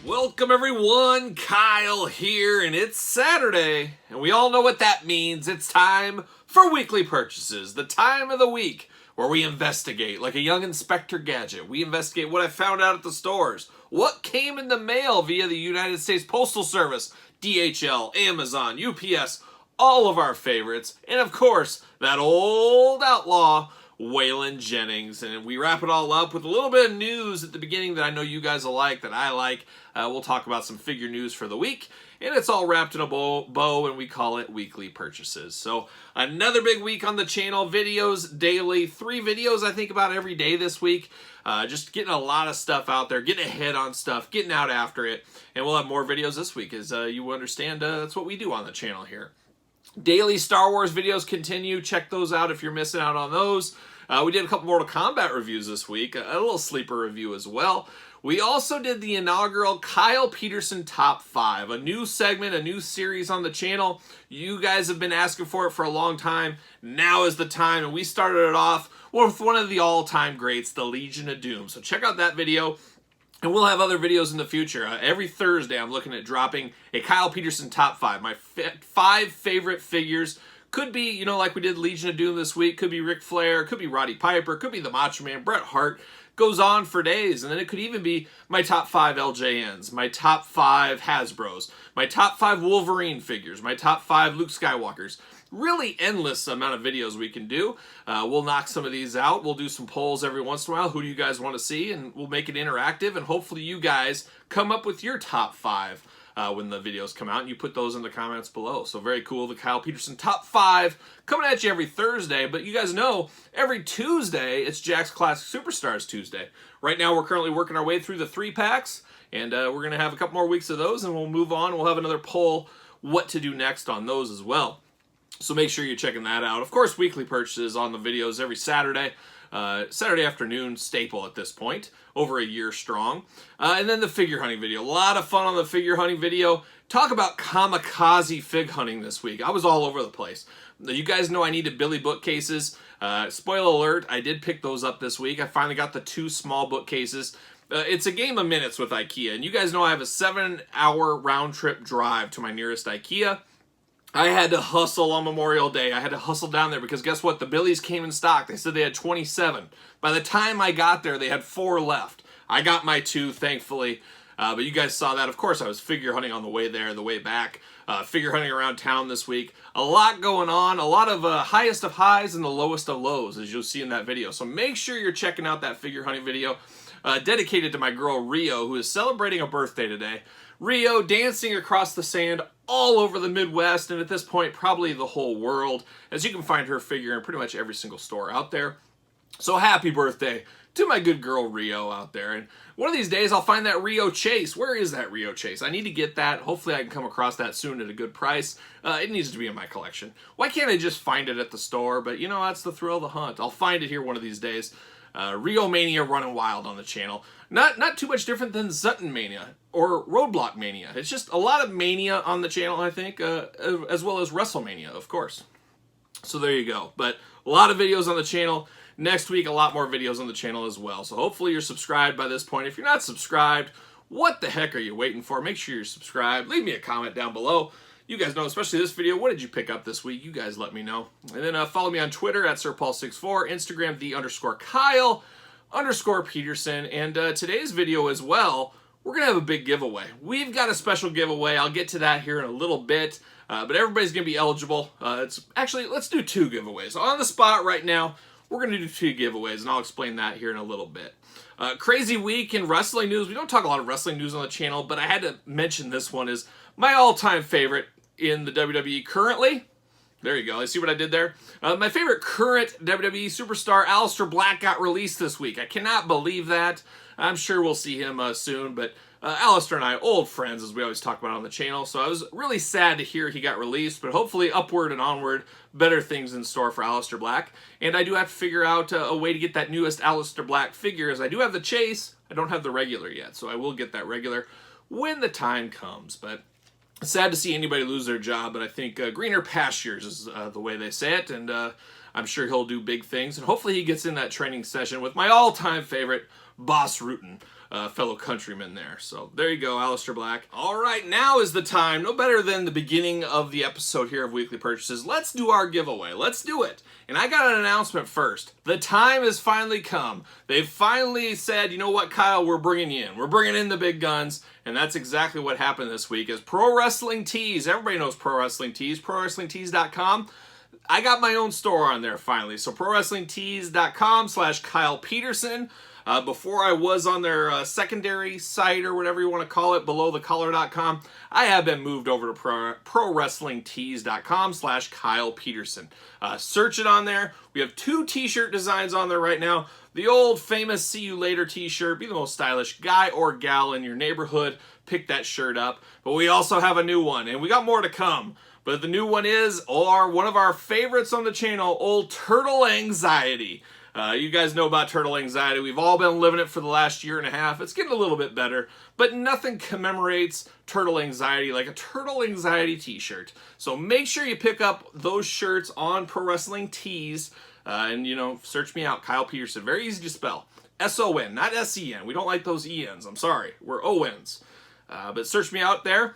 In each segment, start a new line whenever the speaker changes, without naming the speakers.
Welcome everyone, Kyle here, and it's Saturday, and we all know what that means. It's time for weekly purchases, the time of the week where we investigate, like a young Inspector Gadget. We investigate what I found out at the stores, what came in the mail via the United States Postal Service, DHL, Amazon, UPS, all of our favorites, and of course, that old outlaw, Waylon Jennings. And we wrap it all up with a little bit of news at the beginning that I know you guys will like, that I like. We'll talk about some figure news for the week, and it's all wrapped in a bow, and we call it weekly purchases. So another big week on the channel, videos daily, 3 videos I think about every day this week. Just getting a lot of stuff out there, getting ahead on stuff, getting out after it, and we'll have more videos this week, as you understand that's what we do on the channel here. Daily Star Wars videos continue. Check those out if you're missing out on those. We did a couple Mortal Kombat reviews this week, a little sleeper review as well. We also did the inaugural Kyle Peterson Top 5, a new segment, a new series on the channel. You guys have been asking for it for a long time. Now is the time, and we started it off with one of the all-time greats, the Legion of Doom. So check out that video. And we'll have other videos in the future. Every Thursday, I'm looking at dropping a Kyle Peterson Top 5. My 5 favorite figures. Could be, you know, like we did Legion of Doom this week. Could be Ric Flair. Could be Roddy Piper. Could be the Macho Man, Bret Hart. Goes on for days. And then it could even be my top 5 LJNs. My top 5 Hasbros. My top 5 Wolverine figures. My top 5 Luke Skywalkers. Really endless amount of videos we can do. We'll knock some of these out. We'll do some polls every once in a while. Who do you guys want to see? And we'll make it interactive. And hopefully you guys come up with your top 5 when the videos come out. And you put those in the comments below. So very cool. The Kyle Peterson Top 5 coming at you every Thursday. But you guys know every Tuesday it's Jack's Classic Superstars Tuesday. Right now we're currently working our way through the 3-packs. And we're going to have a couple more weeks of those. And we'll move on. We'll have another poll what to do next on those as well. So make sure you're checking that out. Of course, weekly purchases on the videos every Saturday. Saturday afternoon staple at this point, over a year strong. And then the figure hunting video. A lot of fun on the figure hunting video. Talk about kamikaze fig hunting this week. I was all over the place. You guys know I needed Billy bookcases. Spoiler alert, I did pick those up this week. I finally got the 2 small bookcases. It's a game of minutes with IKEA. And you guys know I have a 7-hour round-trip drive to my nearest IKEA. I had to hustle on Memorial Day. I had to hustle down there because guess what? The Billies came in stock. They said they had 27. By the time I got there, they had 4 left. I got my 2, thankfully. But you guys saw that. Of course, I was figure hunting on the way there, the way back. Figure hunting around town this week. A lot going on. A lot of highest of highs and the lowest of lows, as you'll see in that video. So make sure you're checking out that figure hunting video dedicated to my girl Rio, who is celebrating a birthday today. Rio dancing across the sand all over the Midwest, and at this point, probably the whole world, as you can find her figure in pretty much every single store out there. So happy birthday to my good girl Rio out there. And one of these days, I'll find that Rio Chase. Where is that Rio Chase? I need to get that. Hopefully, I can come across that soon at a good price. It needs to be in my collection. Why can't I just find it at the store? But, you know, that's the thrill of the hunt. I'll find it here one of these days. Rio Mania running wild on the channel. Not too much different than Sutton Mania or Roadblock Mania. It's just a lot of mania on the channel, I think, as well as WrestleMania, of course. So there you go. But a lot of videos on the channel. Next week, a lot more videos on the channel as well. So hopefully you're subscribed by this point. If you're not subscribed, what the heck are you waiting for? Make sure you're subscribed. Leave me a comment down below. You guys know, especially this video, what did you pick up this week? You guys let me know. And then follow me on Twitter at SirPaul64, Instagram _Kyle_Peterson. And today's video as well, we're going to have a big giveaway. We've got a special giveaway. I'll get to that here in a little bit. But everybody's going to be eligible. Actually, let's do 2 giveaways. On the spot right now, we're going to do 2 giveaways, and I'll explain that here in a little bit. Crazy week in wrestling news. We don't talk a lot of wrestling news on the channel, but I had to mention this one is my all-time favorite in the WWE currently. There you go. I see what I did there. My favorite current WWE superstar, Alistair Black, got released this week. I cannot believe that. I'm sure we'll see him soon, but Alistair and I, old friends, as we always talk about on the channel, so I was really sad to hear he got released, but hopefully upward and onward, better things in store for Alistair Black. And I do have to figure out a way to get that newest Alistair Black figure, as I do have the Chase. I don't have the regular yet, so I will get that regular when the time comes, but sad to see anybody lose their job, but I think greener pastures is the way they say it, and I'm sure he'll do big things, and hopefully he gets in that training session with my all-time favorite, Boss Rutan. fellow countrymen there. So there you go, Alistair Black. All right, now is the time, no better than the beginning of the episode here of Weekly Purchases. Let's do our giveaway. Let's do it. And I got an announcement first. The time has finally come. They've finally said, you know what, Kyle, we're bringing you in. We're bringing in the big guns. And that's exactly what happened this week. As Pro Wrestling Tees, everybody knows Pro Wrestling Tees, ProWrestlingTees.com. I got my own store on there finally. So ProWrestlingTees.com/Kyle Peterson. Before I was on their secondary site or whatever you want to call it, belowthecollar.com, I have been moved over to ProWrestlingTees.com/Kyle Peterson. Search it on there. We have 2 t-shirt designs on there right now. The old famous See You Later t-shirt. Be the most stylish guy or gal in your neighborhood. Pick that shirt up. But we also have a new one, and we got more to come. But the new one is one of our favorites on the channel, Old Turtle Anxiety. You guys know about turtle anxiety. We've all been living it for the last year and a half. It's getting a little bit better, but nothing commemorates turtle anxiety like a turtle anxiety t-shirt. So make sure you pick up those shirts on Pro Wrestling Tees, and search me out, Kyle Peterson. Very easy to spell. S-O-N, not S-E-N. We don't like those E-Ns. I'm sorry. We're O-Ns. But search me out there.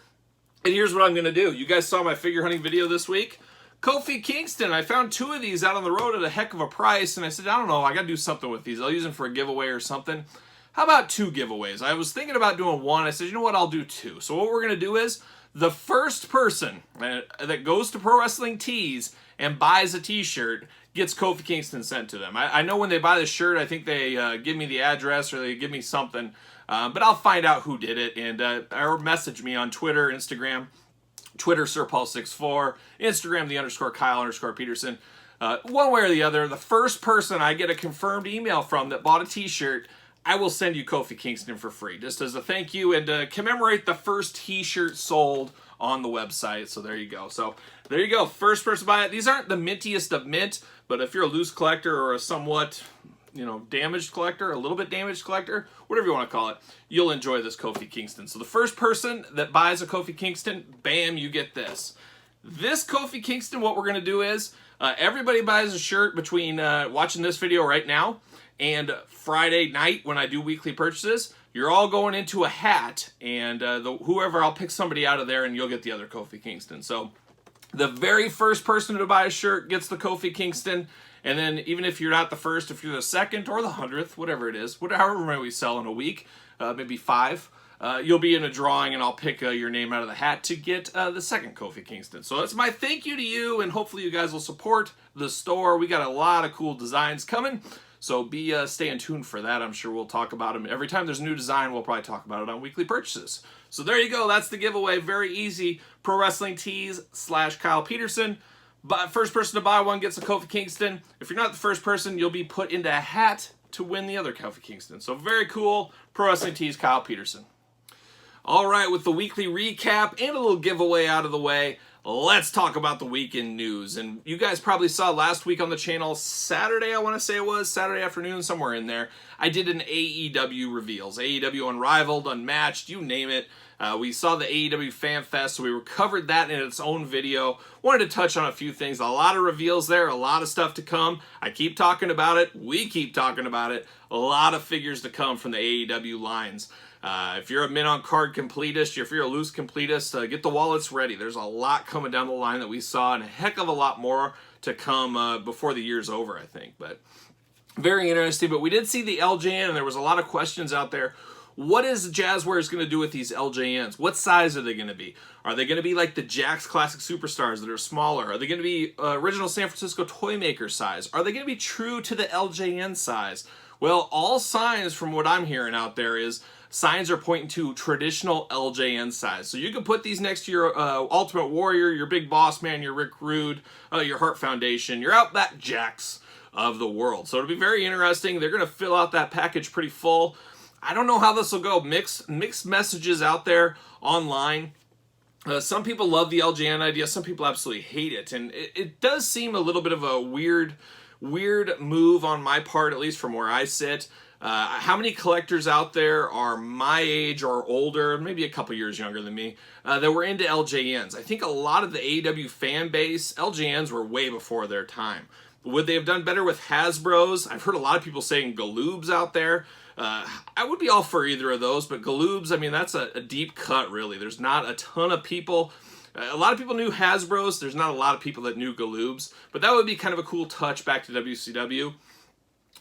And here's what I'm going to do. You guys saw my figure hunting video this week. Kofi Kingston, I found 2 of these out on the road at a heck of a price, and I said, I don't know, I got to do something with these. I'll use them for a giveaway or something. How about 2 giveaways? I was thinking about doing 1. I said, you know what, I'll do 2. So what we're going to do is, the first person that goes to Pro Wrestling Tees and buys a t-shirt gets Kofi Kingston sent to them. I know when they buy the shirt, I think they give me the address or they give me something, but I'll find out who did it, and or message me on Twitter, Instagram, Twitter, SirPaul64, Instagram, _Kyle_Peterson. One way or the other, the first person I get a confirmed email from that bought a t-shirt, I will send you Kofi Kingston for free, just as a thank you and to commemorate the first t-shirt sold on the website. So there you go. So there you go. First person to buy it. These aren't the mintiest of mint, but if you're a loose collector or a somewhat damaged collector, a little bit damaged collector, whatever you want to call it, you'll enjoy this Kofi Kingston. So the first person that buys a Kofi Kingston, bam, you get this. This Kofi Kingston, what we're going to do is, everybody buys a shirt between watching this video right now and Friday night when I do weekly purchases. You're all going into a hat, and whoever, I'll pick somebody out of there and you'll get the other Kofi Kingston. So the very first person to buy a shirt gets the Kofi Kingston. And then even if you're not the first, if you're the second or the 100th, whatever it is, however many we sell in a week, maybe 5, you'll be in a drawing and I'll pick your name out of the hat to get the second Kofi Kingston. So that's my thank you to you, and hopefully you guys will support the store. We got a lot of cool designs coming, so be staying tuned for that. I'm sure we'll talk about them. Every time there's a new design, we'll probably talk about it on weekly purchases. So there you go. That's the giveaway. Very easy. Pro Wrestling Tees/Kyle Peterson. But first person to buy one gets a Kofi Kingston. If you're not the first person, you'll be put into a hat to win the other Kofi Kingston. So very cool. Pro Wrestling Tees, Kyle Peterson. All right, with the weekly recap and a little giveaway out of the way, let's talk about the weekend news. And you guys probably saw last week on the channel, Saturday, I want to say it was, Saturday afternoon, somewhere in there, I did an AEW reveals. AEW Unrivaled, Unmatched, you name it. We saw the AEW Fan Fest, so we covered that in its own video. Wanted to touch on a few things. A lot of reveals there, a lot of stuff to come. I keep talking about it. We keep talking about it. A lot of figures to come from the AEW lines. If you're a mint on card completist, if you're a loose completist, get the wallets ready. There's a lot coming down the line that we saw, and a heck of a lot more to come before the year's over, I think. But very interesting. But we did see the LJN, and there was a lot of questions out there. What is Jazzwares going to do with these LJNs? What size are they going to be? Are they going to be like the Jakks Classic Superstars that are smaller? Are they going to be original San Francisco Toymaker size? Are they going to be true to the LJN size? Well, all signs from what I'm hearing out there is signs are pointing to traditional LJN size. So you can put these next to your Ultimate Warrior, your Big Boss Man, your Rick Rude, your Heart Foundation, your Outback Jacks of the world. So it'll be very interesting. They're going to fill out that package pretty full. I don't know how this will go. Mixed messages out there online. Some people love the LJN idea. Some people absolutely hate it. And it does seem a little bit of a weird move on my part, at least from where I sit. How many collectors out there are my age or older, maybe a couple years younger than me, that were into LJNs? I think a lot of the AEW fan base, LJNs were way before their time. Would they have done better with Hasbros? I've heard a lot of people saying Galoobs out there. I would be all for either of those, but Galoobs, I mean, that's a deep cut, really. There's not a ton of people. A lot of people knew Hasbro's. There's not a lot of people that knew Galoobs, but that would be kind of a cool touch back to WCW.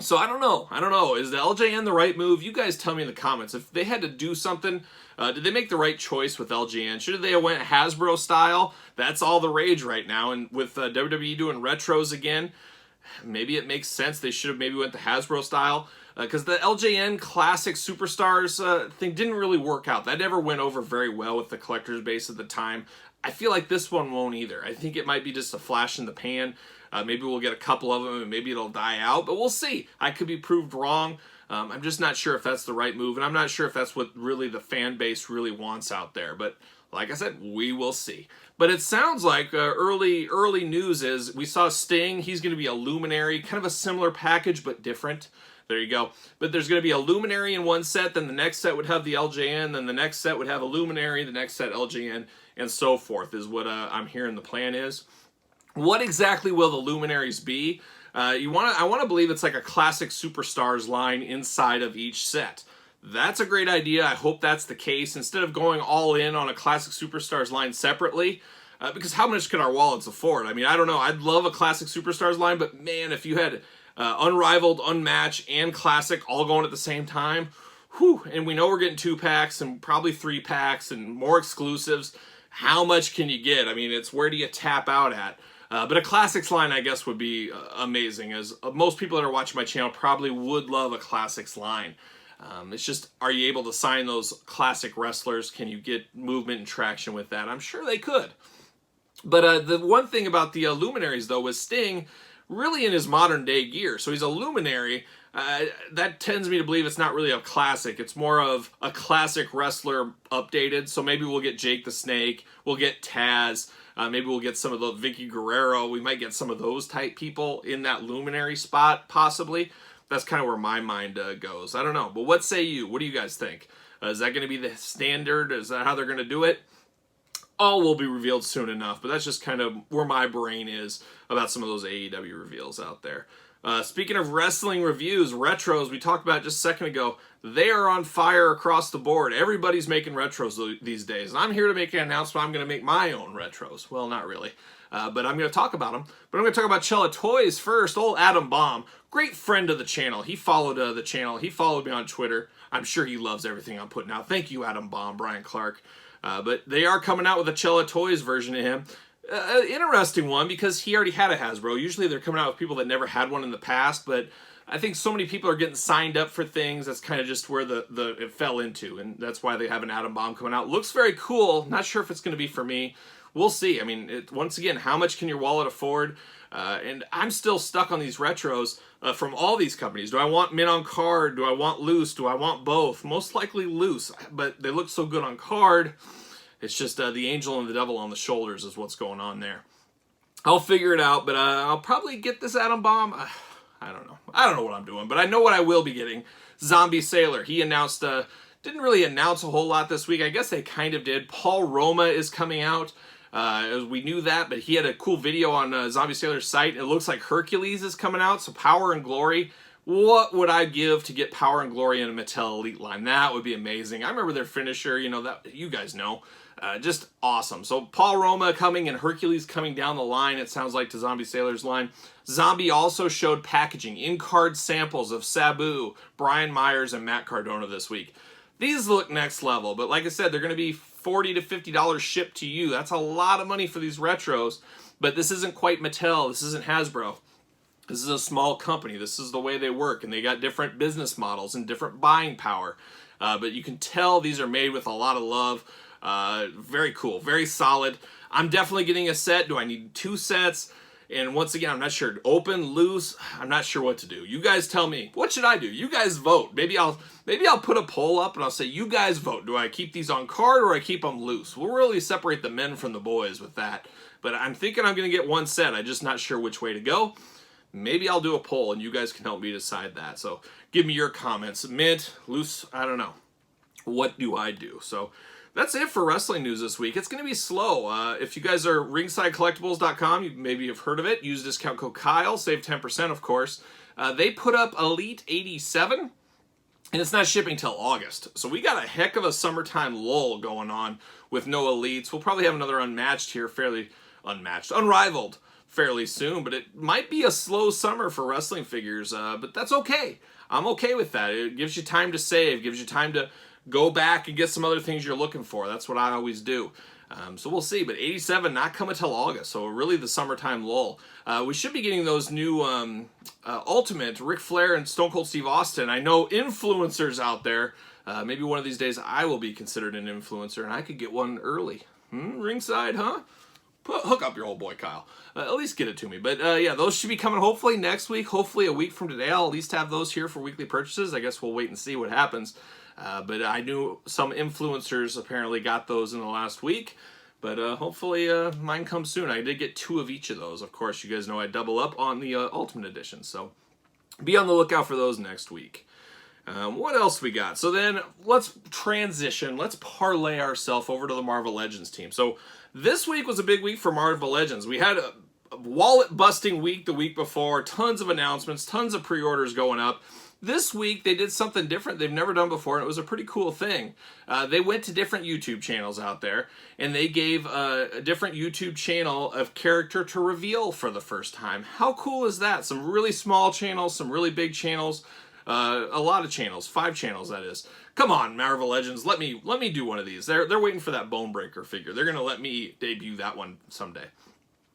So I don't know. Is the LJN the right move? You guys tell me in the comments. If they had to do something, did they make the right choice with LJN? Should they have went Hasbro style? That's all the rage right now. And with WWE doing retros again, maybe it makes sense. They should have maybe went the Hasbro style. Because the LJN Classic Superstars thing didn't really work out. That never went over very well with the collector's base at the time. I feel like this one won't either. I think it might be just a flash in the pan. Maybe we'll get a couple of them and maybe it'll die out, but we'll see. I could be proved wrong. I'm just not sure if that's the right move, and I'm not sure if that's what really the fan base really wants out there. But like I said, we will see. But it sounds like early news is we saw Sting. He's going to be a Luminary, kind of a similar package but different. There you go. But there's going to be a Luminary in one set, then the next set would have the LJN, then the next set would have a Luminary, the next set LJN, and so forth is what I'm hearing the plan is. What exactly will the Luminaries be? I want to believe it's like a Classic Superstars line inside of each set. That's a great idea. I hope that's the case. Instead of going all in on a Classic Superstars line separately, because how much can our wallets afford? I mean, I don't know. I'd love a Classic Superstars line, but man, if you had Unrivaled, Unmatched, and Classic all going at the same time, whew, and we know we're getting 2-packs and probably 3-packs and more exclusives, how much can you get? I mean, it's where do you tap out at? But a Classics line, I guess, would be amazing, as most people that are watching my channel probably would love a Classics line. It's just, are you able to sign those classic wrestlers? Can you get movement and traction with that? I'm sure they could. But the one thing about the Luminaries, though, was Sting really in his modern day gear. So he's a Luminary. That tends me to believe it's not really a classic. It's more of a classic wrestler updated. So maybe we'll get Jake the Snake. We'll get Taz. Maybe we'll get some of the Vicky Guerrero. We might get some of those type people in that Luminary spot, possibly. That's kind of where my mind goes. I don't know. But what say you? What do you guys think? Is that going to be the standard? Is that how they're going to do it? All will be revealed soon enough. But that's just kind of where my brain is about some of those AEW reveals out there. Speaking of wrestling reviews, retros, we talked about just a second ago, they are on fire across the board. Everybody's making retros these days. And I'm here to make an announcement. I'm going to make my own retros. Well, not really. But I'm going to talk about them. But I'm going to talk about Cella Toys first. Old Adam Baum, great friend of the channel. He followed the channel. He followed me on Twitter. I'm sure he loves everything I'm putting out. Thank you, Adam Baum, Brian Clark. But they are coming out with a Cella Toys version of him. Interesting one, because he already had a Hasbro. Usually they're coming out with people that never had one in the past, but I think so many people are getting signed up for things. That's kind of just where it fell into, and that's why they have an Atom Bomb coming out. Looks very cool. Not sure if it's going to be for me. We'll see. I mean, once again, how much can your wallet afford? And I'm still stuck on these retros from all these companies. Do I want mint on card? Do I want loose? Do I want both? Most likely loose, but they look so good on card. It's just the angel and the devil on the shoulders is what's going on there. I'll figure it out, but I'll probably get this Atom Bomb. I don't know. I don't know what I'm doing, but I know what I will be getting. Zombie Sailor. He announced, didn't really announce a whole lot this week. I guess they kind of did. Paul Roma is coming out. We knew that, but he had a cool video on Zombie Sailor's site. It looks like Hercules is coming out, so Power and Glory. What would I give to get Power and Glory in a Mattel Elite line? That would be amazing. I remember their finisher, you know, that you guys know. Just awesome. So Paul Roma coming and Hercules coming down the line, it sounds like, to Zombie Sailor's line. Zombie also showed packaging, in-card samples of Sabu, Brian Myers, and Matt Cardona this week. These look next level, but like I said, they're going to be $40 to $50 shipped to you. That's a lot of money for these retros, but this isn't quite Mattel. This isn't Hasbro. This is a small company. This is the way they work, and they got different business models and different buying power. But you can tell these are made with a lot of love. Very cool, very solid. I'm definitely getting a set. Do I need 2 sets? And once again, I'm not sure. Open, loose, I'm not sure what to do. You guys tell me. What should I do? You guys vote. Maybe I'll put a poll up and I'll say, you guys vote. Do I keep these on card or I keep them loose? We'll really separate the men from the boys with that. But I'm thinking I'm going to get 1 set. I'm just not sure which way to go. Maybe I'll do a poll and you guys can help me decide that. So give me your comments. Mint, loose, I don't know. What do I do? So that's it for wrestling news this week. It's going to be slow. If you guys are ringsidecollectibles.com, you maybe have heard of it. Use discount code Kyle, save 10%, of course. They put up Elite 87. and it's not shipping till August. So we got a heck of a summertime lull going on with no elites. We'll probably have another unrivaled fairly soon, but it might be a slow summer for wrestling figures, but that's okay. I'm okay with that. It gives you time to save, gives you time to go back and get some other things you're looking for. That's what I always do. So we'll see, but 87 not coming till August, so really the summertime lull. We should be getting those new Ultimate, Ric Flair and Stone Cold Steve Austin. I know influencers out there. Maybe one of these days I will be considered an influencer, and I could get one early. Ringside, huh? Hook up your old boy, Kyle. At least get it to me. But yeah, those should be coming hopefully next week. Hopefully a week from today, I'll at least have those here for weekly purchases. I guess we'll wait and see what happens. But I knew some influencers apparently got those in the last week. But hopefully mine comes soon. I did get 2 of each of those. Of course, you guys know I double up on the Ultimate Edition. So be on the lookout for those next week. What else we got? So then let's transition. Let's parlay ourselves over to the Marvel Legends team. So this week was a big week for Marvel Legends. We had a wallet-busting week the week before. Tons of announcements, tons of pre-orders going up. This week, they did something different they've never done before, and it was a pretty cool thing. They went to different YouTube channels out there, and they gave a different YouTube channel of character to reveal for the first time. How cool is that? Some really small channels, some really big channels, a lot of channels, 5 channels that is. Come on, Marvel Legends, let me do one of these. They're waiting for that Bonebreaker figure. They're gonna let me debut that one someday.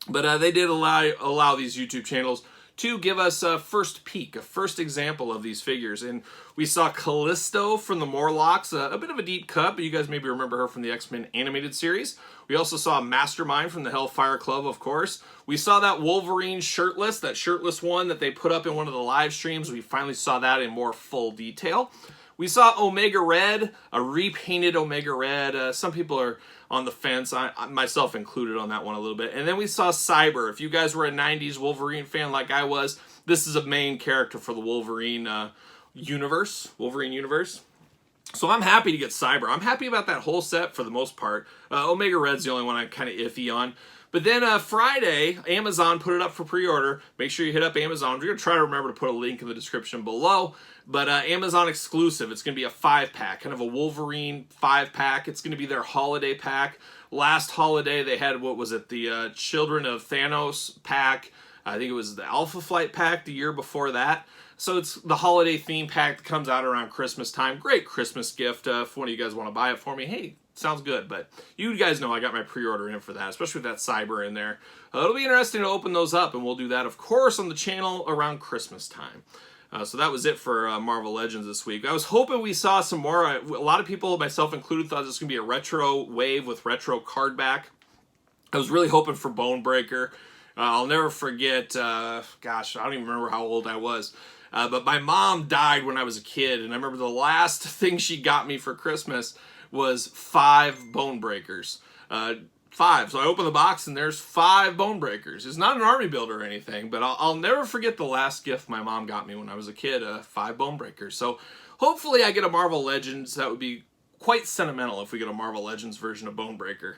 But they did allow these YouTube channels to give us a first peek, a first example of these figures. And we saw Callisto from the Morlocks, a bit of a deep cut, but you guys maybe remember her from the X-Men animated series. We also saw Mastermind from the Hellfire Club, of course. We saw that Wolverine shirtless, that shirtless one that they put up in one of the live streams. We finally saw that in more full detail. We saw Omega Red, a repainted Omega Red. Some people are on the fence, I myself included on that one a little bit. And then we saw Cyber. If you guys were a 90s Wolverine fan like I was, this is a main character for the Wolverine universe. So I'm happy to get Cyber. I'm happy about that whole set for the most part. Omega Red's the only one I'm kind of iffy on. But then Friday, Amazon put it up for pre-order. Make sure you hit up Amazon. We're going to try to remember to put a link in the description below. But Amazon exclusive. It's going to be a 5-pack, kind of a Wolverine 5-pack. It's going to be their holiday pack. Last holiday, they had, what was it, the Children of Thanos pack. I think it was the Alpha Flight pack the year before that. So it's the holiday theme pack that comes out around Christmas time. Great Christmas gift. If one of you guys want to buy it for me, hey, sounds good. But you guys know I got my pre-order in for that, especially with that Cyber in there. It'll be interesting to open those up, and we'll do that, of course, on the channel around Christmas time. So that was it for Marvel Legends this week. I was hoping we saw some more. A lot of people, myself included, thought this was going to be a retro wave with retro card back. I was really hoping for Bonebreaker. I'll never forget, gosh, I don't even remember how old I was. But my mom died when I was a kid, and I remember the last thing she got me for Christmas was 5 Bonebreakers. 5. So I open the box and there's 5 Bonebreakers. It's not an army builder or anything, but I'll never forget the last gift my mom got me when I was a kid, 5 Bonebreakers. So hopefully I get a Marvel Legends. That would be quite sentimental if we get a Marvel Legends version of Bonebreaker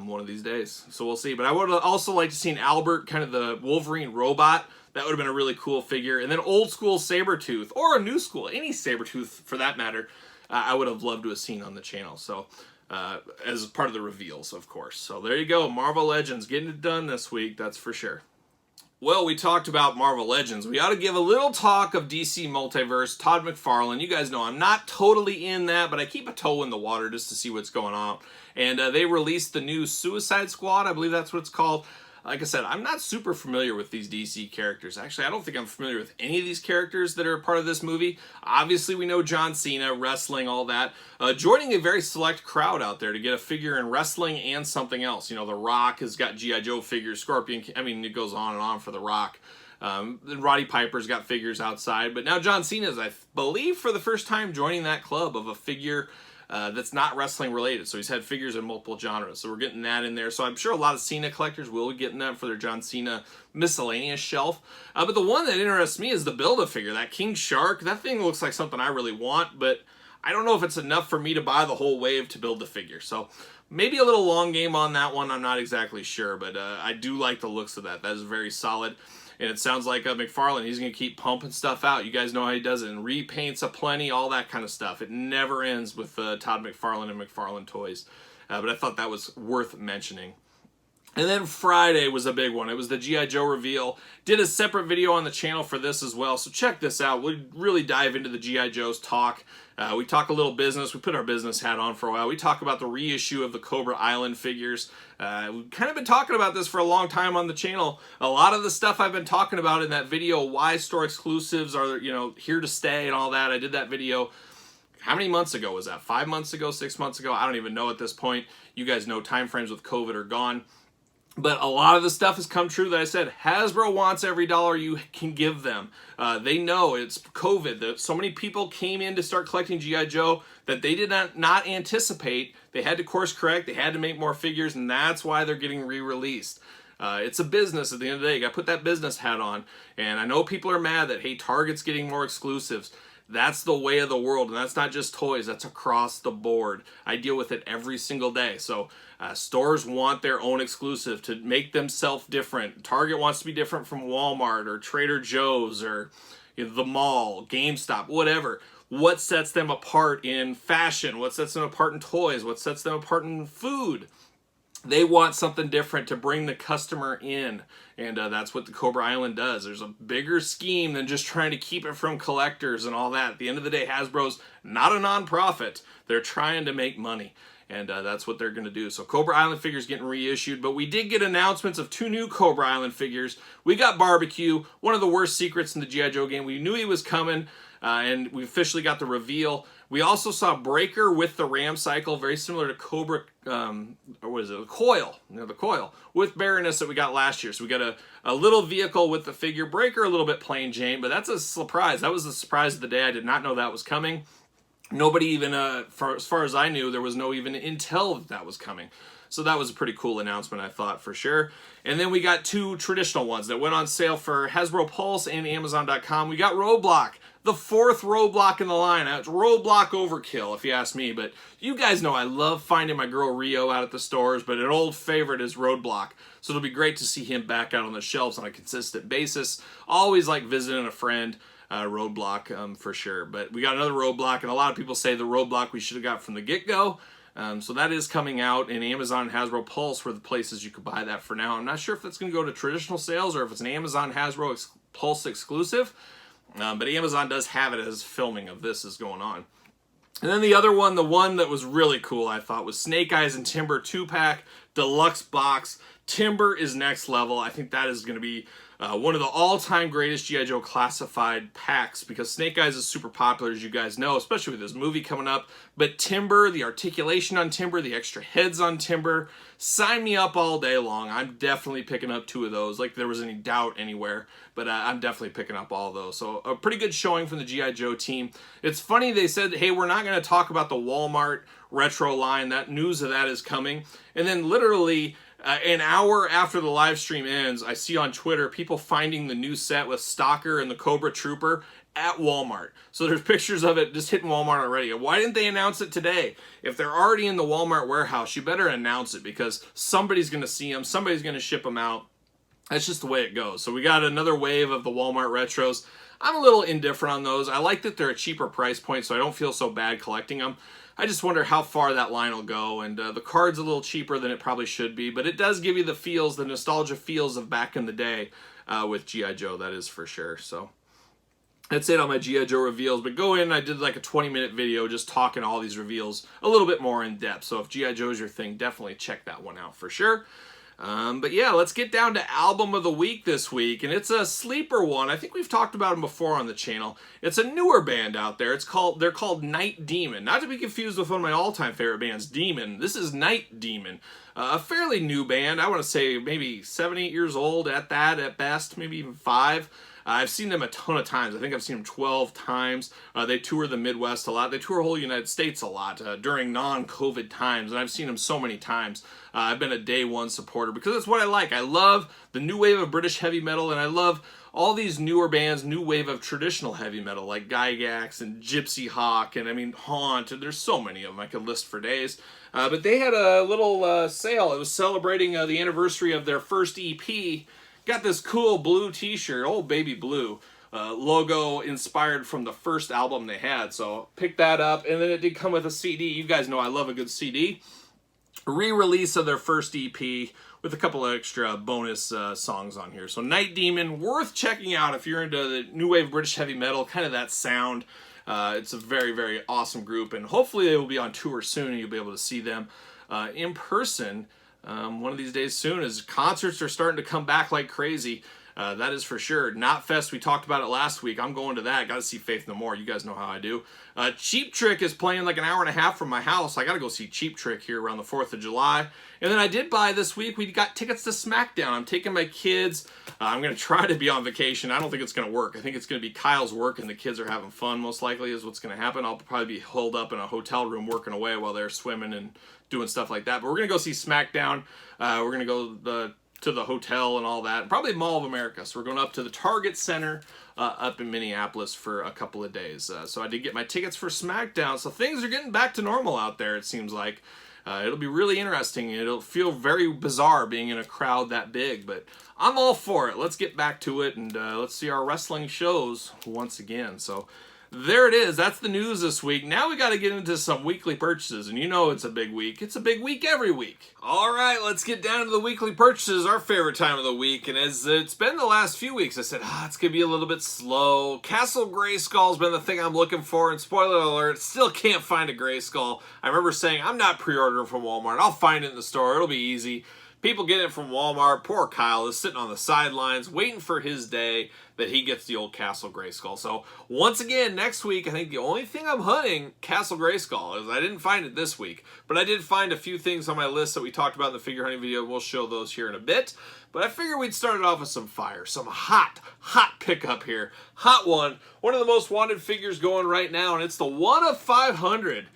one of these days. So we'll see. But I would also like to see an Albert, kind of the Wolverine robot. That would have been a really cool figure. And then old school Sabretooth, or a new school, any Sabretooth for that matter, I would have loved to have seen on the channel. So as part of the reveals, of course. So there you go, Marvel Legends, getting it done this week, that's for sure. Well, we talked about Marvel Legends. We ought to give a little talk of DC Multiverse, Todd McFarlane. You guys know I'm not totally in that, but I keep a toe in the water just to see what's going on. And they released the new Suicide Squad, I believe that's what it's called. Like I said, I'm not super familiar with these DC characters. Actually, I don't think I'm familiar with any of these characters that are part of this movie. Obviously, we know John Cena, wrestling, all that. Joining a very select crowd out there to get a figure in wrestling and something else. You know, The Rock has got G.I. Joe figures, Scorpion, I mean, it goes on and on for The Rock. Roddy Piper's got figures outside. But now John Cena's, I believe, for the first time joining that club of a figure that's not wrestling related. So he's had figures in multiple genres. So we're getting that in there. So I'm sure a lot of Cena collectors will be getting that for their John Cena miscellaneous shelf. But the one that interests me is the Build-A-Figure. That King Shark, that thing looks like something I really want, but I don't know if it's enough for me to buy the whole wave to build the figure. So maybe a little long game on that one. I'm not exactly sure, but I do like the looks of that. That is very solid. And it sounds like McFarlane, he's going to keep pumping stuff out. You guys know how he does it, and repaints aplenty, all that kind of stuff. It never ends with Todd McFarlane and McFarlane Toys. But I thought that was worth mentioning. And then Friday was a big one. It was the G.I. Joe reveal. Did a separate video on the channel for this as well, so check this out. We really dive into the G.I. Joe's talk. We talk a little business. We put our business hat on for a while. We talk about the reissue of the Cobra Island figures. We've kind of been talking about this for a long time on the channel. A lot of the stuff I've been talking about in that video, why store exclusives are, here to stay and all that. I did that video. How many months ago was that? 5 months ago, 6 months ago? I don't even know at this point. You guys know time frames with COVID are gone. But a lot of the stuff has come true that I said. Hasbro wants every dollar you can give them. They know it's COVID. That so many people came in to start collecting G.I. Joe that they did not anticipate. They had to course correct. They had to make more figures, and that's why they're getting re-released. It's a business at the end of the day. You got to put that business hat on. And I know people are mad that, hey, Target's getting more exclusives. That's the way of the world, and that's not just toys. That's across the board. I deal with it every single day. So stores want their own exclusive to make themselves different. Target wants to be different from Walmart or Trader Joe's or the mall, GameStop, whatever. What sets them apart in fashion? What sets them apart in toys? What sets them apart in food? They want something different to bring the customer in, and that's what the Cobra Island does. There's a bigger scheme than just trying to keep it from collectors and all that. At the end of the day, Hasbro's not a non-profit. They're trying to make money, and that's what they're going to do. So Cobra Island figures getting reissued, but we did get announcements of 2 new Cobra Island figures. We got Barbecue, one of the worst secrets in the G.I. Joe game. We knew he was coming, and we officially got the reveal. We also saw Breaker with the Ram Cycle, very similar to Cobra, or what is it, the Coil, the Coil, with Baroness that we got last year. So we got a little vehicle with the figure. Breaker a little bit plain Jane, but that's a surprise. That was the surprise of the day. I did not know that was coming. Nobody even, as far as I knew, there was no even intel that was coming. So that was a pretty cool announcement, I thought, for sure. And then we got 2 traditional ones that went on sale for Hasbro Pulse and Amazon.com. We got Roadblock. The 4th Roadblock in the line. Now, it's Roadblock overkill, if you ask me, but you guys know I love finding my girl Rio out at the stores, but an old favorite is Roadblock. So it'll be great to see him back out on the shelves on a consistent basis. Always like visiting a friend, Roadblock for sure. But we got another Roadblock, and a lot of people say the Roadblock we should have got from the get-go. So that is coming out, and Amazon and Hasbro Pulse were the places you could buy that for now. I'm not sure if that's going to go to traditional sales or if it's an Amazon Hasbro Pulse exclusive. But Amazon does have it as filming of this is going on. And then the other one, the one that was really cool, I thought, was Snake Eyes and Timber 2-pack deluxe box. Timber is next level. I think that is going to be one of the all-time greatest G.I. Joe classified packs because Snake Eyes is super popular, as you guys know, especially with this movie coming up. But Timber, the articulation on Timber, the extra heads on Timber, sign me up all day long. I'm definitely picking up 2 of those, like there was any doubt anywhere. But I'm definitely picking up all those. So a pretty good showing from the G.I. Joe team. It's funny they said, hey, we're not going to talk about the Walmart retro line. That news of that is coming. And then literally an hour after the live stream ends, I see on Twitter people finding the new set with Stalker and the Cobra Trooper at Walmart. So there's pictures of it just hitting Walmart already. Why didn't they announce it today? If they're already in the Walmart warehouse, you better announce it because somebody's going to see them. Somebody's going to ship them out. That's just the way it goes. So we got another wave of the Walmart retros. I'm a little indifferent on those. I like that they're a cheaper price point, so I don't feel so bad collecting them. I just wonder how far that line will go, and the card's a little cheaper than it probably should be, but it does give you the feels, the nostalgia feels of back in the day with G.I. Joe, that is for sure. So that's it on my G.I. Joe reveals, but go in, I did like a 20-minute video just talking all these reveals a little bit more in depth, so if G.I. Joe is your thing, definitely check that one out for sure. But yeah, let's get down to Album of the Week this week, and it's a sleeper one. I think we've talked about them before on the channel. It's a newer band out there. They're called Night Demon. Not to be confused with one of my all-time favorite bands, Demon. This is Night Demon. A fairly new band. I want to say maybe 7, 8 years old at best, maybe even 5. I've seen them a ton of times. I think I've seen them 12 times. They tour the Midwest a lot. They tour the whole United States a lot during non-COVID times, and I've seen them so many times. I've been a day one supporter because that's what I like. I love the new wave of British heavy metal, and I love all these newer bands, new wave of traditional heavy metal like Gygax and Gypsy Hawk, and I mean Haunt, and there's so many of them I could list for days. But they had a little sale. It was celebrating the anniversary of their first EP, got this cool blue t-shirt, old baby blue, logo inspired from the first album they had. So picked that up, and then it did come with a CD. You guys know I love a good CD. Re-release of their first EP with a couple of extra bonus songs on here. So Night Demon, worth checking out if you're into the new wave British heavy metal, kind of that sound. It's a very, very awesome group, and hopefully they will be on tour soon, and you'll be able to see them in person one of these days soon, as concerts are starting to come back like crazy. That is for sure. Knotfest, we talked about it last week. I'm going to that. Got to see Faith No More. You guys know how I do. Cheap Trick is playing like an hour and a half from my house. I got to go see Cheap Trick here around the 4th of July. And then I did buy this week, we got tickets to SmackDown. I'm taking my kids. I'm going to try to be on vacation. I don't think it's going to work. I think it's going to be Kyle's work and the kids are having fun, most likely is what's going to happen. I'll probably be holed up in a hotel room working away while they're swimming and doing stuff like that. But we're going to go see SmackDown. We're going to go to the hotel and all that, probably Mall of America. So we're going up to the Target Center up in Minneapolis for a couple of days. So I did get my tickets for SmackDown. So things are getting back to normal out there, it seems like. It'll be really interesting. It'll feel very bizarre being in a crowd that big, but I'm all for it. Let's get back to it, and let's see our wrestling shows once again. So there it is. That's the news this week. Now we got to get into some weekly purchases, and you know it's a big week. It's a big week every week. All right, let's get down to the weekly purchases, our favorite time of the week. And as it's been the last few weeks, I said, it's going to be a little bit slow. Castle Grayskull's been the thing I'm looking for, and spoiler alert, still can't find a Grayskull. I remember saying, I'm not pre-ordering from Walmart. I'll find it in the store. It'll be easy. People get it from Walmart. Poor Kyle is sitting on the sidelines waiting for his day that he gets the old Castle Grayskull. So once again, next week, I think the only thing I'm hunting Castle Grayskull is I didn't find it this week, but I did find a few things on my list that we talked about in the figure hunting video. We'll show those here in a bit, but I figured we'd start it off with some fire, some hot pickup here. Hot one of the most wanted figures going right now, and it's the 1 of 500.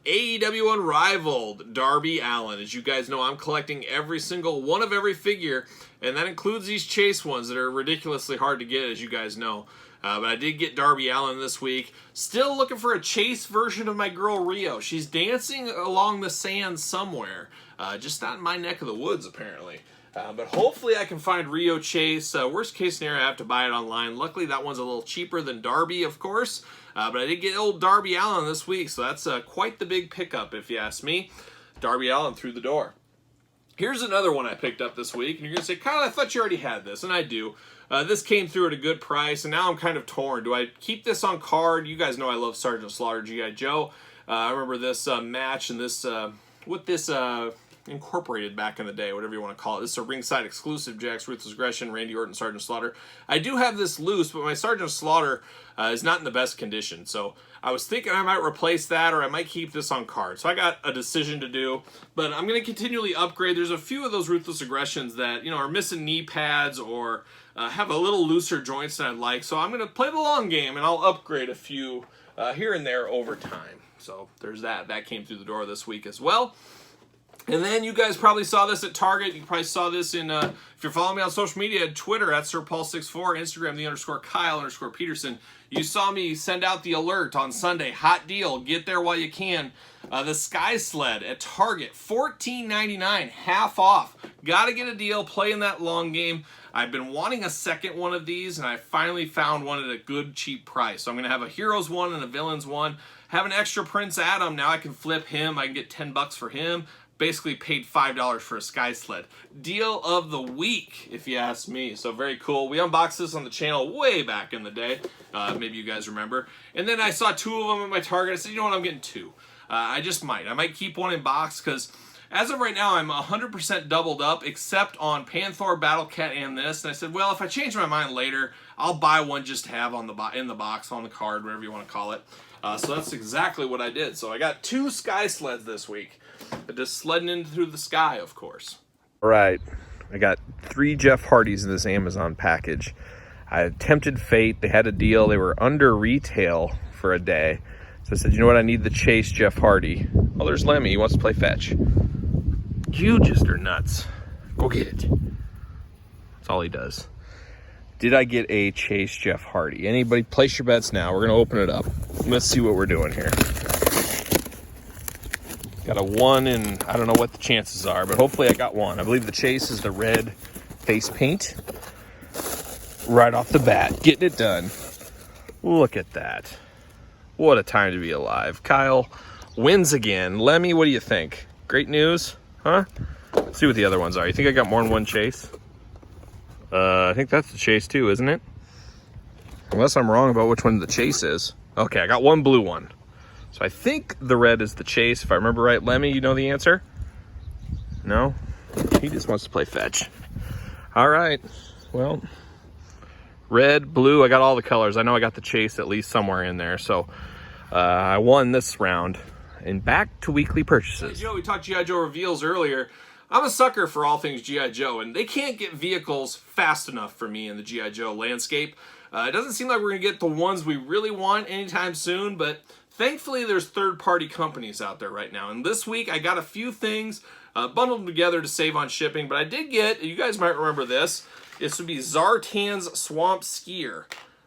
AEW Unrivaled Darby Allin. As you guys know, I'm collecting every single one of every figure, and that includes these chase ones that are ridiculously hard to get, as you guys know. But I did get Darby Allin this week. Still looking for a chase version of my girl Rio. She's dancing along the sand somewhere, just not in my neck of the woods, apparently. But hopefully I can find Rio Chase. Worst case scenario, I have to buy it online. Luckily, that one's a little cheaper than Darby, of course. But I did get old Darby Allin this week, so that's quite the big pickup, if you ask me. Darby Allin through the door. Here's another one I picked up this week, and you're going to say, Kyle, I thought you already had this, and I do. This came through at a good price, and now I'm kind of torn. Do I keep this on card? You guys know I love Sergeant Slaughter G.I. Joe. I remember this match and this, with this Incorporated back in the day, whatever you want to call it. This is a ringside exclusive, Jax, Ruthless Aggression, Randy Orton, Sergeant Slaughter. I do have this loose, but my Sergeant Slaughter is not in the best condition. So I was thinking I might replace that, or I might keep this on card. So I got a decision to do, but I'm going to continually upgrade. There's a few of those Ruthless Aggressions that, you know, are missing knee pads or have a little looser joints than I'd like. So I'm going to play the long game, and I'll upgrade a few here and there over time. So there's that. That came through the door this week as well. And then you guys probably saw this at Target. You probably saw this in, if you're following me on social media, Twitter at SirPaul64, Instagram, _Kyle_Peterson. You saw me send out the alert on Sunday. Hot deal. Get there while you can. The Sky Sled at Target, $14.99, half off. Got to get a deal playing that long game. I've been wanting a second one of these, and I finally found one at a good, cheap price. So I'm going to have a Heroes one and a Villains one. Have an extra Prince Adam. Now I can flip him. I can get $10 for him. Basically paid $5 for a Sky Sled. Deal of the week, if you ask me. So very cool. We unboxed this on the channel way back in the day. Maybe you guys remember. And then I saw two of them at my Target. I said, you know what, I'm getting two. I might keep one in box because as of right now, I'm 100% doubled up except on Panther, Battle Cat, and this. And I said, well, if I change my mind later, I'll buy one just to have on in the box, on the card, whatever you want to call it. So that's exactly what I did. So I got two Sky Sleds this week. Just sledding in through the sky, of course. All right, I got 3 Jeff Hardys in this Amazon package. I attempted fate. They had a deal. They were under retail for a day. So I said, you know what? I need the Chase Jeff Hardy. Oh, there's Lemmy. He wants to play fetch. You just are nuts. Go get it. That's all he does. Did I get a Chase Jeff Hardy? Anybody, place your bets now. We're going to open it up. Let's see what we're doing here. Got a 1 in, I don't know what the chances are, but hopefully I got one. I believe the Chase is the red face paint. right off the bat, getting it done. Look at that. What a time to be alive. Kyle wins again. Lemmy, what do you think? Great news, huh? Let's see what the other ones are. You think I got more than one chase? I think that's the chase too, isn't it? Unless I'm wrong about which one the chase is. Okay, I got one blue one. So I think the red is the chase. If I remember right, Lemmy, you know the answer? No? He just wants to play fetch. All right, well, red, blue, I got all the colors. I know I got the chase at least somewhere in there. So I won this round. And back to weekly purchases. You know, we talked G.I. Joe reveals earlier. I'm a sucker for all things G.I. Joe, and they can't get vehicles fast enough for me in the G.I. Joe landscape. It doesn't seem like we're going to get the ones we really want anytime soon, but thankfully there's third-party companies out there right now. And this week I got a few things bundled together to save on shipping, but I did get, you guys might remember this, this would be Zartan's Swamp Skier.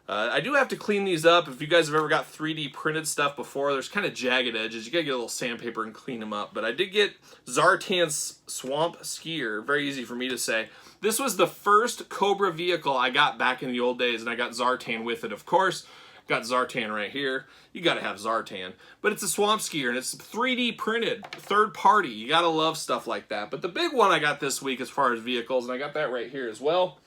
I do have to clean these up. If you guys have ever got 3D printed stuff before, there's kind of jagged edges. You gotta get a little sandpaper and clean them up. But I did get Zartan's Swamp Skier. Very easy for me to say. This was the first Cobra vehicle I got back in the old days, and I got Zartan with it, of course. Got Zartan right here. You gotta have Zartan. But it's a Swamp Skier, and it's 3D printed, third party. You gotta love stuff like that. But the big one I got this week as far as vehicles, and I got that right here as well.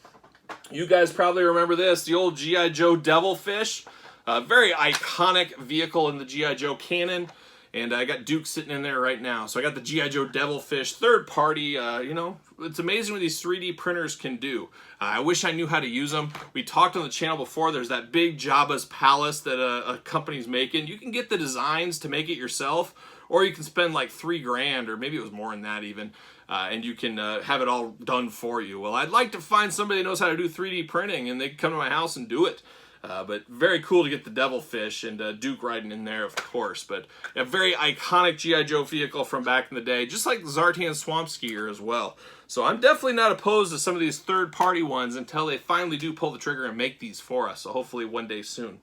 You guys probably remember this, the old G.I. Joe Devilfish. Very iconic vehicle in the G.I. Joe canon. And I got Duke sitting in there right now. So I got the G.I. Joe Devilfish, third party. You know, it's amazing what these 3D printers can do. I wish I knew how to use them. We talked on the channel before, there's that big Jabba's Palace that a company's making. You can get the designs to make it yourself, or you can spend like $3 grand, or maybe it was more than that even, and you can have it all done for you. Well, I'd like to find somebody that knows how to do 3D printing, and they can come to my house and do it. But very cool to get the Devilfish and Duke riding in there, of course. But a very iconic G.I. Joe vehicle from back in the day, just like the Zartan Swamp Skier as well. So I'm definitely not opposed to some of these third-party ones until they finally do pull the trigger and make these for us. So hopefully one day soon.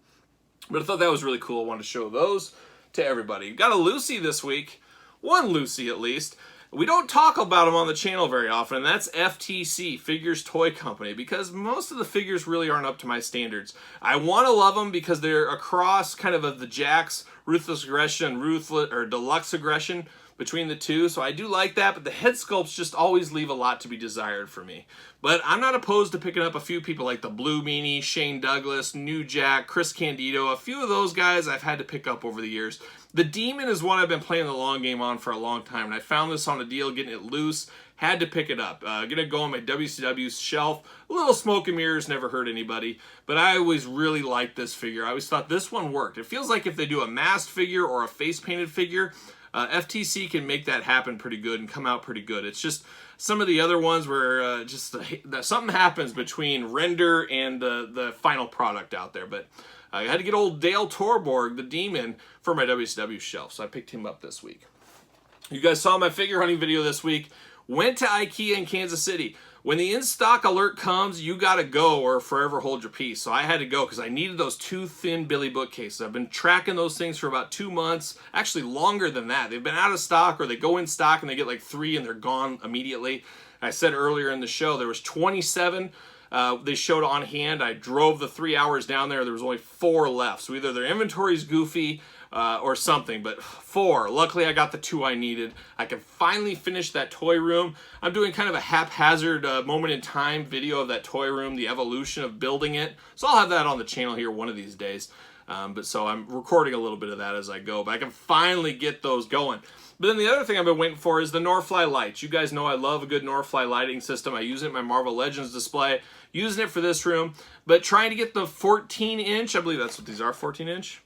But I thought that was really cool. I wanted to show those to everybody. Got a Lucy this week. One Lucy at least. We don't talk about them on the channel very often, and that's FTC, Figures Toy Company, because most of the figures really aren't up to my standards. I want to love them because they're across kind of the Jax, Ruthless Aggression, Deluxe Aggression between the two, so I do like that, but the head sculpts just always leave a lot to be desired for me. But I'm not opposed to picking up a few people like the Blue Meanie, Shane Douglas, New Jack, Chris Candido. A few of those guys I've had to pick up over the years. The Demon is one I've been playing the long game on for a long time, and I found this on a deal, getting it loose. Had to pick it up. Gonna go on my WCW shelf. A little smoke and mirrors, never hurt anybody. But I always really liked this figure. I always thought this one worked. It feels like if they do a masked figure or a face-painted figure, FTC can make that happen pretty good and come out pretty good. It's just some of the other ones where something happens between render and the final product out there. But I had to get old Dale Torborg, the Demon, for my WCW shelf, so I picked him up this week. You guys saw my figure hunting video this week. Went to IKEA in Kansas City. When the in-stock alert comes, you gotta go or forever hold your peace. So I had to go because I needed those two thin Billy bookcases. I've been tracking those things for about 2 months, actually longer than that. They've been out of stock, or they go in stock and they get like 3 and they're gone immediately. I said earlier in the show there was 27 they showed on hand. I drove the 3 hours down there. There was only 4 left. So either their inventory's goofy or something, but 4. Luckily, I got the 2 I needed. I can finally finish that toy room. I'm doing kind of a haphazard moment in time video of that toy room, the evolution of building it. So I'll have that on the channel here one of these days. So I'm recording a little bit of that as I go, but I can finally get those going. But then the other thing I've been waiting for is the Norfly Lights. You guys know I love a good Norfly lighting system. I use it in my Marvel Legends display, using it for this room, but trying to get the 14-inch, I believe that's what these are, 14-inch?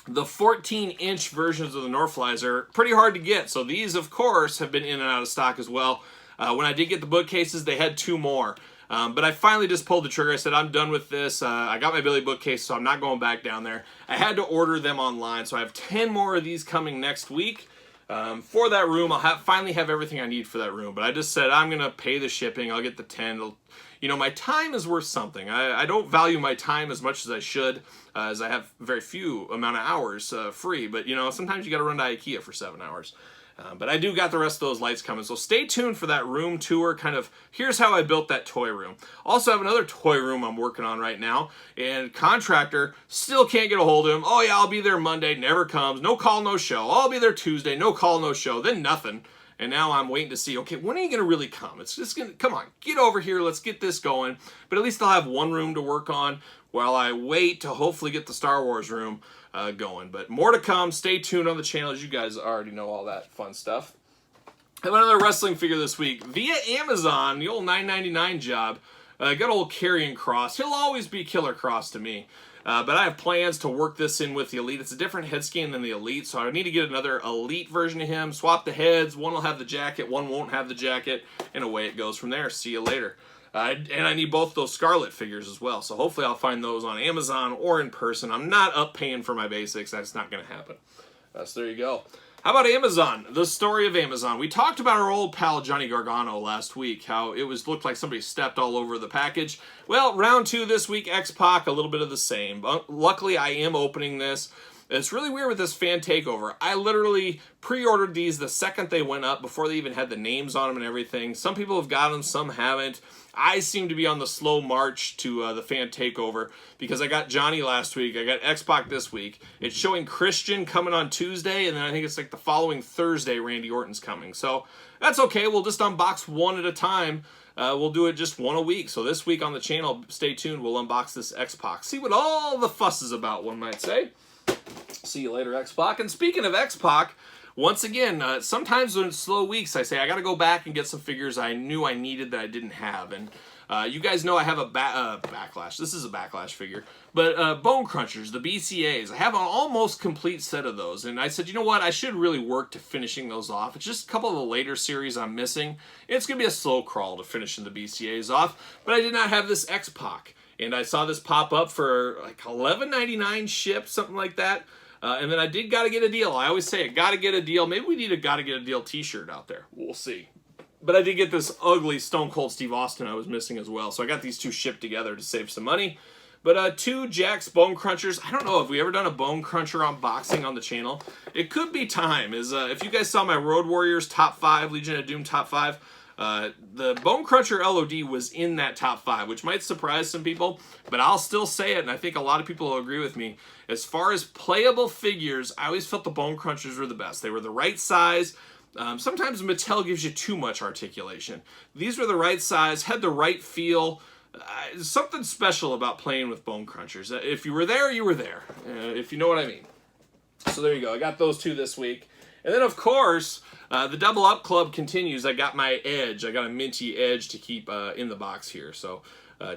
The 14-inch versions of the Norflies are pretty hard to get, so these, of course, have been in and out of stock as well. When I did get the bookcases, they had 2 more. But I finally just pulled the trigger. I said, I'm done with this. I got my Billy bookcase, so I'm not going back down there. I had to order them online, so I have 10 more of these coming next week. For that room, I'll finally have everything I need for that room. But I just said, I'm going to pay the shipping. I'll get the 10. You know, my time is worth something. I don't value my time as much as I should, as I have very few amount of hours free. But, you know, sometimes you got to run to IKEA for 7 hours. But I do got the rest of those lights coming, so stay tuned for that room tour. Kind of, here's how I built that toy room. Also have another toy room I'm working on right now, and contractor still can't get a hold of him. Oh yeah, I'll be there Monday, never comes. No call, no show. I'll be there Tuesday, no call, no show. Then nothing. And now I'm waiting to see, okay, when are you going to really come? It's just going to, come on, get over here. Let's get this going. But at least I'll have one room to work on while I wait to hopefully get the Star Wars room going. But more to come. Stay tuned on the channel, as you guys already know all that fun stuff. I have another wrestling figure this week via Amazon, the old $9.99 job. Got old Karrion Kross. He'll always be Killer Kross to me. But I have plans to work this in with the Elite. It's a different head scan than the Elite, so I need to get another Elite version of him, swap the heads. One will have the jacket, one won't have the jacket, and away it goes from there. See you later. And I need both those Scarlet figures as well, so hopefully I'll find those on Amazon or in person. I'm not up paying for my basics. That's not going to happen. So there you go. How about Amazon? The story of Amazon. We talked about our old pal Johnny Gargano last week, how it looked like somebody stepped all over the package. Well, round 2 this week, X-Pac, a little bit of the same. But luckily, I am opening this. It's really weird with this fan takeover. I literally pre-ordered these the second they went up, before they even had the names on them and everything. Some people have got them, some haven't. I seem to be on the slow march to the fan takeover, because I got Johnny last week, I got X-Pac this week. It's showing Christian coming on Tuesday, and then I think it's like the following Thursday Randy Orton's coming. So that's okay, we'll just unbox one at a time. We'll do it just one a week. So this week on the channel, stay tuned, we'll unbox this X-Pac. See what all the fuss is about, one might say. See you later, X-Pac. And speaking of X-Pac, once again, sometimes in slow weeks, I say I got to go back and get some figures I knew I needed that I didn't have. And you guys know I have a Backlash. This is a Backlash figure. But Bone Crunchers, the BCAs, I have an almost complete set of those. And I said, you know what? I should really work to finishing those off. It's just a couple of the later series I'm missing. It's going to be a slow crawl to finishing the BCAs off. But I did not have this X-Pac. And I saw this pop up for like $11.99 shipped, something like that. And then I did gotta get a deal. I always say, gotta get a deal. Maybe we need a gotta get a deal t-shirt out there. We'll see. But I did get this ugly Stone Cold Steve Austin I was missing as well. So I got these two shipped together to save some money. But 2 Jakks Bone Crunchers. I don't know if we ever done a Bone Cruncher unboxing on the channel. It could be time. If you guys saw my Road Warriors top 5, Legion of Doom top 5, the Bone Cruncher LOD was in that top 5, which might surprise some people, but I'll still say it, and I think a lot of people will agree with me. As far as playable figures, I always felt the Bone Crunchers were the best. They were the right size. Sometimes Mattel gives you too much articulation. These were the right size, had the right feel. Something special about playing with Bone Crunchers. If you were there, you were there, if you know what I mean. So there you go. I got those 2 this week. And then, of course, the Double Up Club continues. I got my Edge. I got a minty Edge to keep in the box here. So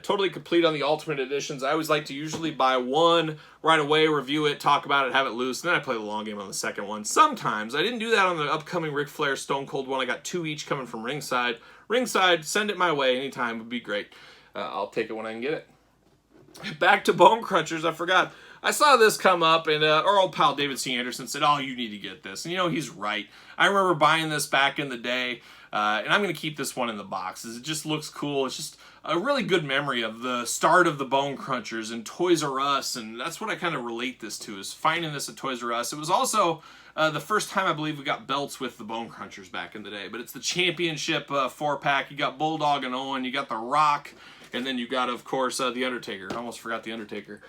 totally complete on the Ultimate Editions. I always like to usually buy one right away, review it, talk about it, have it loose, and then I play the long game on the second one. Sometimes. I didn't do that on the upcoming Ric Flair Stone Cold one. I got 2 each coming from Ringside. Ringside, send it my way anytime. Would be great. I'll take it when I can get it. Back to Bone Crunchers. I forgot. I saw this come up, and our old pal David C. Anderson said, oh, you need to get this. And you know, he's right. I remember buying this back in the day, and I'm going to keep this one in the box. It just looks cool. It's just a really good memory of the start of the Bone Crunchers and Toys R Us, and that's what I kind of relate this to, is finding this at Toys R Us. It was also the first time I believe we got belts with the Bone Crunchers back in the day, but it's the championship 4-pack. You got Bulldog and Owen, you got The Rock, and then you got, of course, The Undertaker. I almost forgot The Undertaker.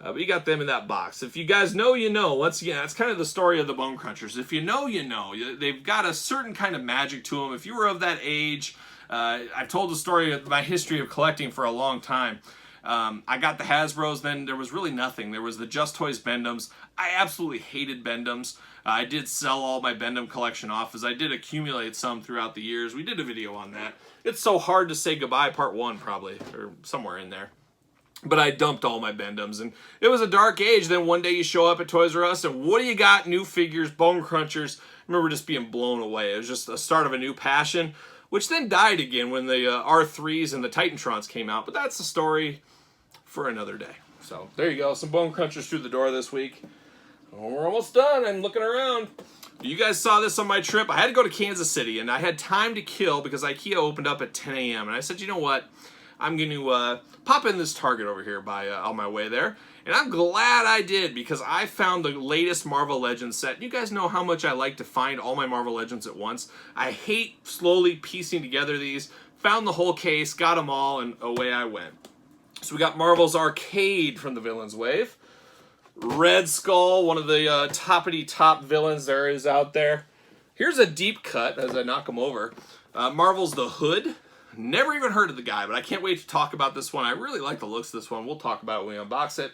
But you got them in that box. If you guys know, you know. Once again, that's kind of the story of the Bone Crunchers. If you know, you know. They've got a certain kind of magic to them. If you were of that age, I've told the story of my history of collecting for a long time. I got the Hasbros, then there was really nothing. There was the Just Toys Bendums. I absolutely hated Bendums. I did sell all my Bendum collection off, as I did accumulate some throughout the years. We did a video on that. It's so hard to say goodbye, part 1 probably, or somewhere in there. But I dumped all my Bendums, and it was a dark age. Then one day you show up at Toys R Us, and what do you got? New figures, Bone Crunchers. I remember just being blown away. It was just the start of a new passion, which then died again when the R3s and the Titantrons came out. But that's a story for another day. So there you go. Some Bone Crunchers through the door this week. Oh, we're almost done. I'm looking around. You guys saw this on my trip. I had to go to Kansas City, and I had time to kill because IKEA opened up at 10 a.m. And I said, you know what? I'm going to pop in this Target over here on my way there. And I'm glad I did, because I found the latest Marvel Legends set. You guys know how much I like to find all my Marvel Legends at once. I hate slowly piecing together these. Found the whole case, got them all, and away I went. So we got Marvel's Arcade from the Villains Wave. Red Skull, one of the toppity-top villains there is out there. Here's a deep cut as I knock him over. Marvel's The Hood. Never even heard of the guy, but I can't wait to talk about this one. I really like the looks of this one. We'll talk about it when we unbox it.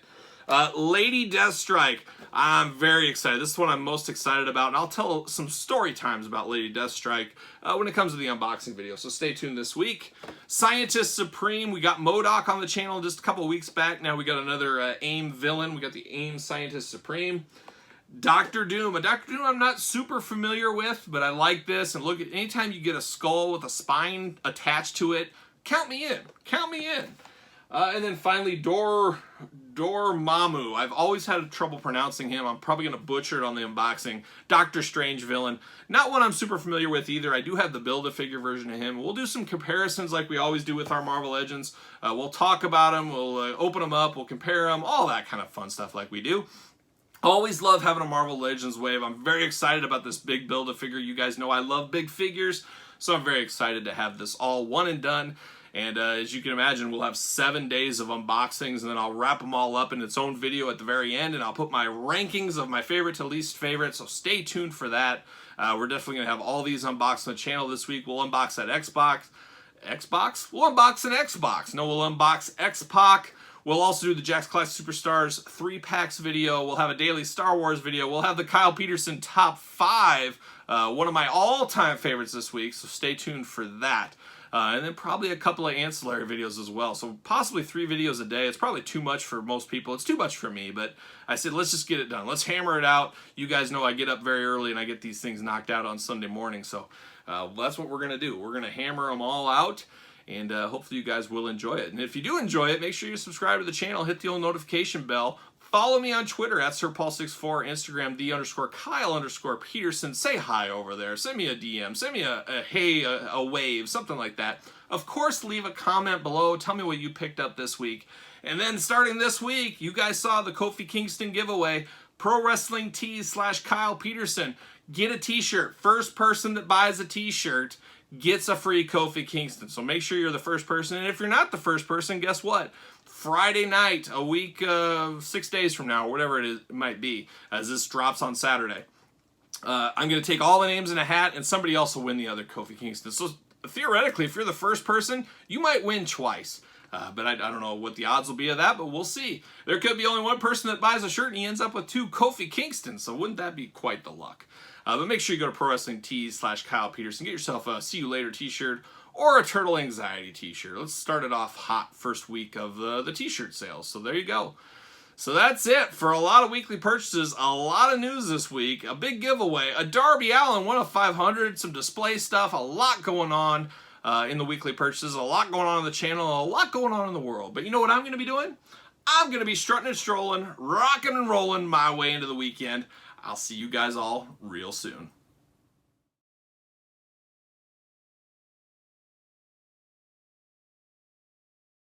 Lady Deathstrike. I'm very excited. This is one I'm most excited about, and I'll tell some story times about Lady Deathstrike when it comes to the unboxing video, so stay tuned this week. Scientist Supreme. We got MODOK on the channel just a couple of weeks back. Now we got another AIM villain. We got the AIM Scientist Supreme. Dr. Doom. A Dr. Doom I'm not super familiar with, but I like this. And look, at anytime you get a skull with a spine attached to it, count me in. Count me in. And then finally, Dormammu. I've always had trouble pronouncing him. I'm probably going to butcher it on the unboxing. Doctor Strange villain. Not one I'm super familiar with either. I do have the Build-A-Figure version of him. We'll do some comparisons like we always do with our Marvel Legends. We'll talk about them. We'll open them up. We'll compare them. All that kind of fun stuff like we do. Always love having a Marvel Legends wave. I'm very excited about this big Build-A-Figure. You guys know I love big figures, so I'm very excited to have this all one and done. And as you can imagine, we'll have 7 days of unboxings, and then I'll wrap them all up in its own video at the very end, and I'll put my rankings of my favorite to least favorite, so stay tuned for that. We're definitely going to have all these unboxed on the channel this week. We'll unbox that Xbox. We'll unbox an Xbox. No, we'll unbox X-Pac. We'll also do the Jack's Classic Superstars 3-packs video. We'll have a daily Star Wars video. We'll have the Kyle Peterson top 5, one of my all-time favorites this week, so stay tuned for that. And then probably a couple of ancillary videos as well. So possibly 3 videos a day. It's probably too much for most people. It's too much for me, but I said, let's just get it done. Let's hammer it out. You guys know I get up very early and I get these things knocked out on Sunday morning. So that's what we're going to do. We're going to hammer them all out. And hopefully you guys will enjoy it. And if you do enjoy it, make sure you subscribe to the channel, hit the old notification bell. Follow me on Twitter at SirPaul64, Instagram _Kyle_Peterson. Say hi over there. Send me a DM. Send me a hey, a wave, something like that. Of course, leave a comment below. Tell me what you picked up this week. And then starting this week, you guys saw the Kofi Kingston giveaway. Pro Wrestling Tees /Kyle Peterson. Get a t-shirt. First person that buys a t-shirt gets a free Kofi Kingston. So make sure you're the first person. And if you're not the first person, guess what? Friday night, a week, 6 days from now, or whatever it might be, as this drops on Saturday, I'm going to take all the names in a hat, and somebody else will win the other Kofi Kingston. So theoretically, if you're the first person, you might win twice. But I don't know what the odds will be of that, but we'll see. There could be only one person that buys a shirt, and he ends up with 2 Kofi Kingston. So wouldn't that be quite the luck? But make sure you go to Pro Wrestling Tees /Kyle Peterson. Get yourself a See You Later t-shirt or a Turtle Anxiety t-shirt. Let's start it off hot first week of the t-shirt sales. So there you go. So that's it for a lot of weekly purchases. A lot of news this week. A big giveaway. A Darby Allin 1 of 500. Some display stuff. A lot going on in the weekly purchases. A lot going on the channel. A lot going on in the world. But you know what I'm going to be doing? I'm going to be strutting and strolling, rocking and rolling my way into the weekend. I'll see you guys all real soon.